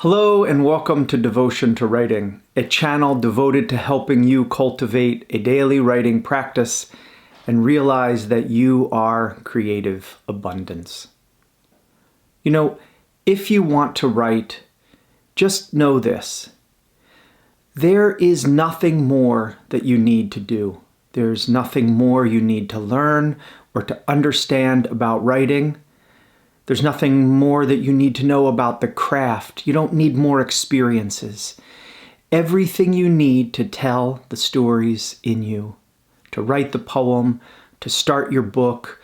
Hello and welcome to Devotion to Writing, a channel devoted to helping you cultivate a daily writing practice and realize that you are creative abundance. You know, if you want to write, just know this. There is nothing more that you need to do. There's nothing more you need to learn or to understand about writing. There's nothing more that you need to know about the craft. You don't need more experiences. Everything you need to tell the stories in you, to write the poem, to start your book,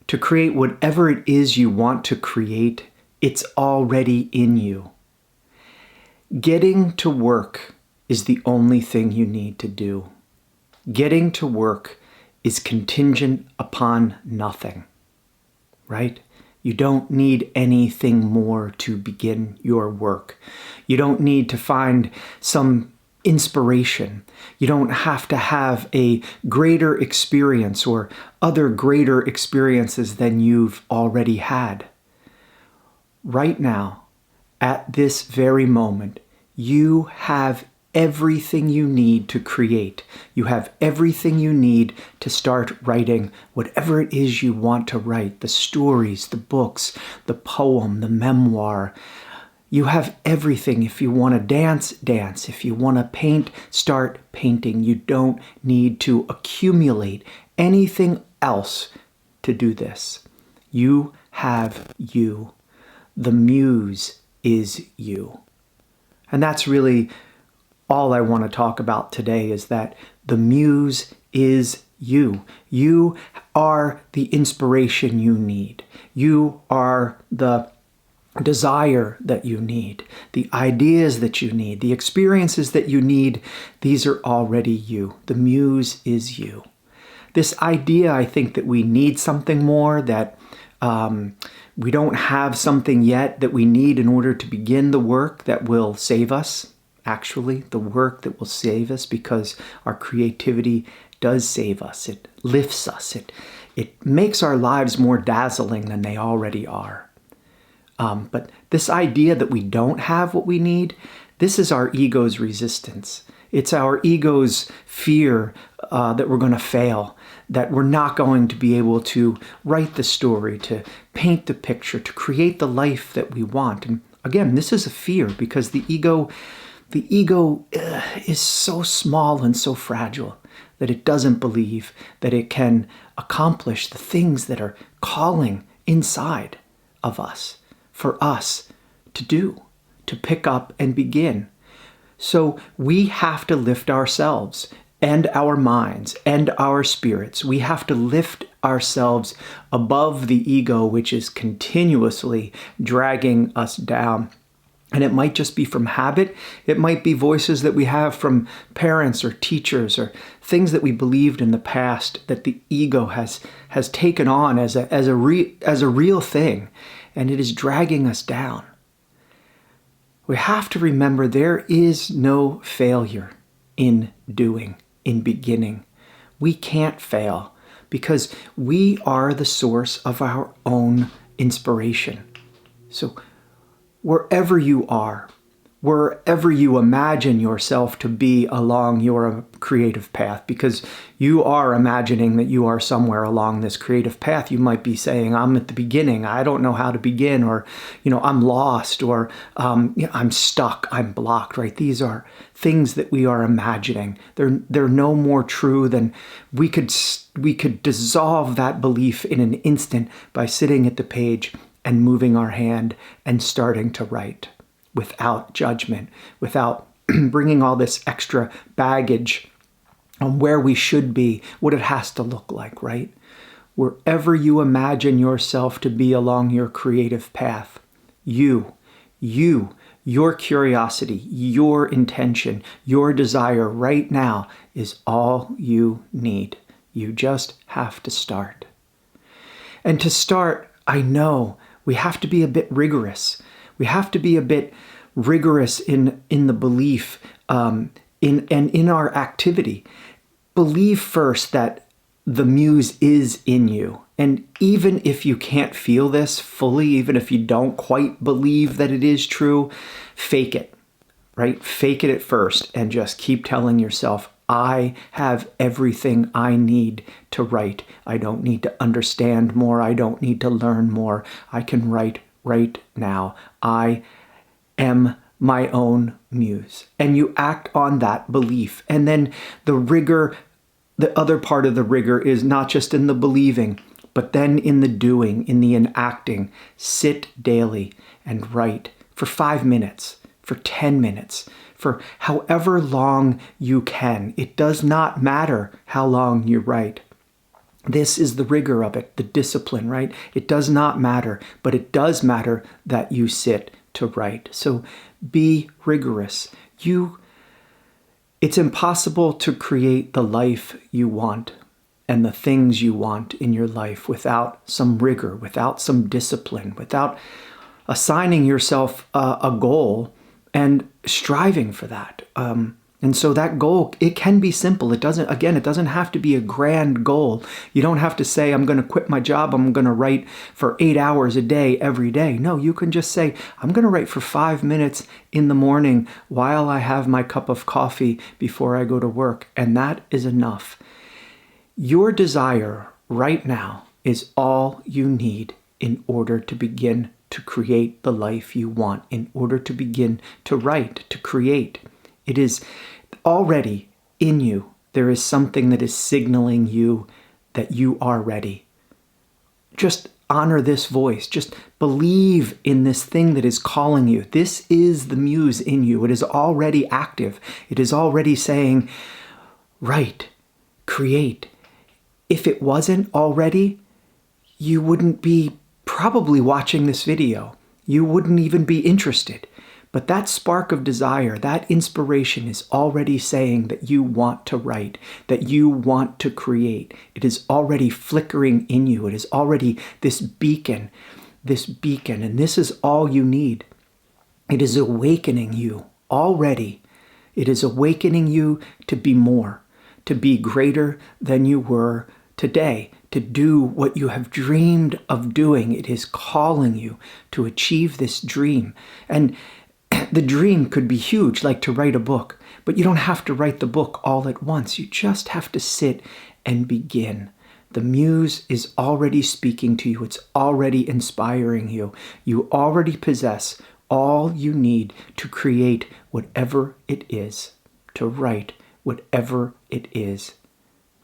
to create whatever it is you want to create, it's already in you. Getting to work is the only thing you need to do. Getting to work is contingent upon nothing, right? You don't need anything more to begin your work. You don't need to find some inspiration. You don't have to have a greater experience or other greater experiences than you've already had. Right now, at this very moment, you have everything you need to create. You have everything you need to start writing whatever it is you want to write, the stories, the books, the poem, the memoir. You have everything. If you want to dance, dance. If you want to paint, start painting. You don't need to accumulate anything else to do this. You have you. The muse is you. And that's really all I want to talk about today, is that the muse is you. You are the inspiration you need. You are the desire that you need, the ideas that you need, the experiences that you need. These are already you. The muse is you. This idea, I think, that we need something more, that we don't have something yet that we need in order to begin the work that will save us. Actually, the work that will save us, because our creativity does save us. It lifts us. It makes our lives more dazzling than they already are. But this idea that we don't have what we need, this is our ego's resistance. It's our ego's fear that we're going to fail, that we're not going to be able to write the story, to paint the picture, to create the life that we want. And again, this is a fear, because the ego is so small and so fragile that it doesn't believe that it can accomplish the things that are calling inside of us for us to do, to pick up and begin. So we have to lift ourselves and our minds and our spirits. We have to lift ourselves above the ego, which is continuously dragging us down. And it might just be from habit. It might be voices that we have from parents or teachers, or things that we believed in the past that the ego has taken on as a real thing, and it is dragging us down. We have to remember there is no failure in doing, in beginning. We can't fail, because we are the source of our own inspiration. So wherever you are, wherever you imagine yourself to be along your creative path, because you are imagining that you are somewhere along this creative path. You might be saying, I'm at the beginning, I don't know how to begin, or, I'm lost, or I'm stuck, I'm blocked, right? These are things that we are imagining. They're no more true than we could dissolve that belief in an instant by sitting at the page and moving our hand and starting to write without judgment, without bringing all this extra baggage on where we should be, what it has to look like, right? Wherever you imagine yourself to be along your creative path, your curiosity, your intention, your desire right now is all you need. You just have to start. And to start, I know we have to be a bit rigorous. We have to be a bit rigorous in the belief in our activity. Believe first that the muse is in you, And even if you can't feel this fully, even if you don't quite believe that it is true, fake it, right? Fake it at first and just keep telling yourself, I have everything I need to write. I don't need to understand more. I don't need to learn more. I can write right now. I am my own muse. And you act on that belief. And then the rigor, the other part of the rigor is not just in the believing, but then in the doing, in the enacting. Sit daily and write for 5 minutes, for 10 minutes, for however long you can. It does not matter how long you write. This is the rigor of it, the discipline, right? It does not matter, but it does matter that you sit to write. So be rigorous. It's impossible to create the life you want and the things you want in your life without some rigor, without some discipline, without assigning yourself a goal and striving for that. And so that goal, it can be simple. It doesn't have to be a grand goal. You don't have to say, I'm going to quit my job. I'm going to write for 8 hours a day every day. No, you can just say, I'm going to write for 5 minutes in the morning while I have my cup of coffee before I go to work. And that is enough. Your desire right now is all you need in order to begin to create the life you want, in order to begin to write, to create. It is already in you. There is something that is signaling you that you are ready. Just honor this voice. Just believe in this thing that is calling you. This is the muse in you. It is already active. It is already saying, write, create. If it wasn't already, you wouldn't be probably watching this video. You wouldn't even be interested. But that spark of desire, that inspiration is already saying that you want to write, that you want to create. It is already flickering in you. It is already this beacon, and this is all you need. It is awakening you already. It is awakening you to be more, to be greater than you were today, to do what you have dreamed of doing. It is calling you to achieve this dream. And the dream could be huge, like to write a book, but you don't have to write the book all at once. You just have to sit and begin. The muse is already speaking to you. It's already inspiring you. You already possess all you need to create whatever it is, to write whatever it is.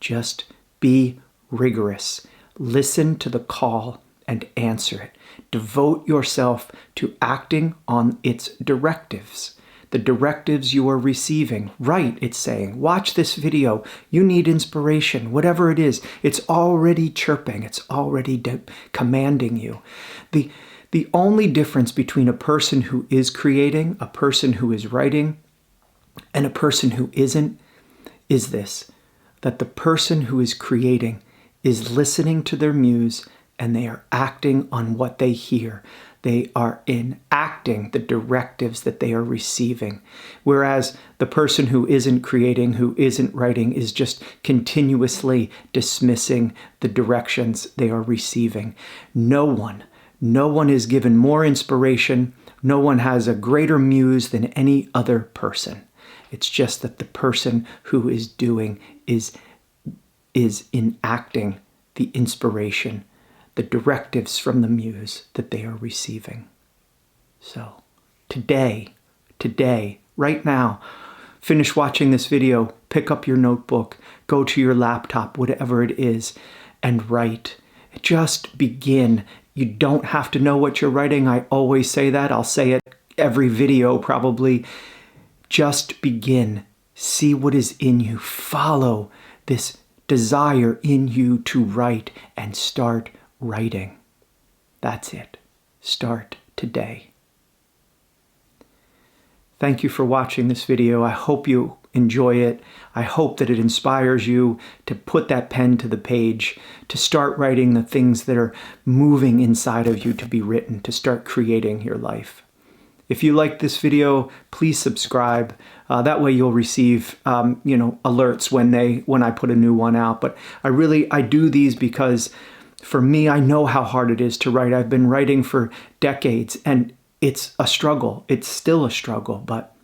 Just be rigorous. Listen to the call and answer it. Devote yourself to acting on its directives. The directives you are receiving. Write, it's saying. Watch this video. You need inspiration. Whatever it is, it's already chirping. It's already commanding you. The only difference between a person who is creating, a person who is writing, and a person who isn't is this, that the person who is creating is listening to their muse and they are acting on what they hear. They are enacting the directives that they are receiving. Whereas the person who isn't creating, who isn't writing, is just continuously dismissing the directions they are receiving. No one is given more inspiration. No one has a greater muse than any other person. It's just that the person who is doing is enacting the inspiration, the directives from the muse that they are receiving. So today, right now, finish watching this video, pick up your notebook, go to your laptop, whatever it is, and write. Just begin. You don't have to know what you're writing. I always say that. I'll say it every video probably. Just begin. See what is in you. Follow this desire in you to write and start writing. That's it. Start today. Thank you for watching this video. I hope you enjoy it. I hope that it inspires you to put that pen to the page, to start writing the things that are moving inside of you to be written, to start creating your life. If you like this video, please subscribe. That way you'll receive alerts when I put a new one out. But I do these because For me, I know how hard it is to write. I've been writing for decades, and it's a struggle. It's still a struggle, but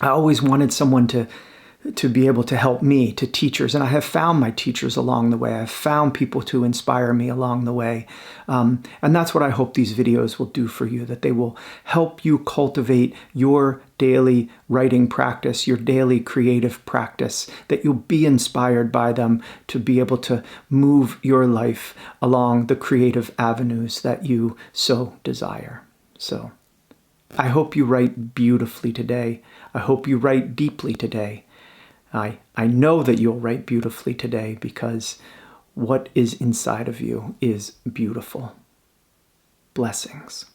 I always wanted someone to be able to help me, to teachers. And I have found my teachers along the way. I've found people to inspire me along the way. And that's what I hope these videos will do for you, that they will help you cultivate your daily writing practice, your daily creative practice, that you'll be inspired by them to be able to move your life along the creative avenues that you so desire. So I hope you write beautifully today. I hope you write deeply today. I know that you'll write beautifully today because what is inside of you is beautiful. Blessings.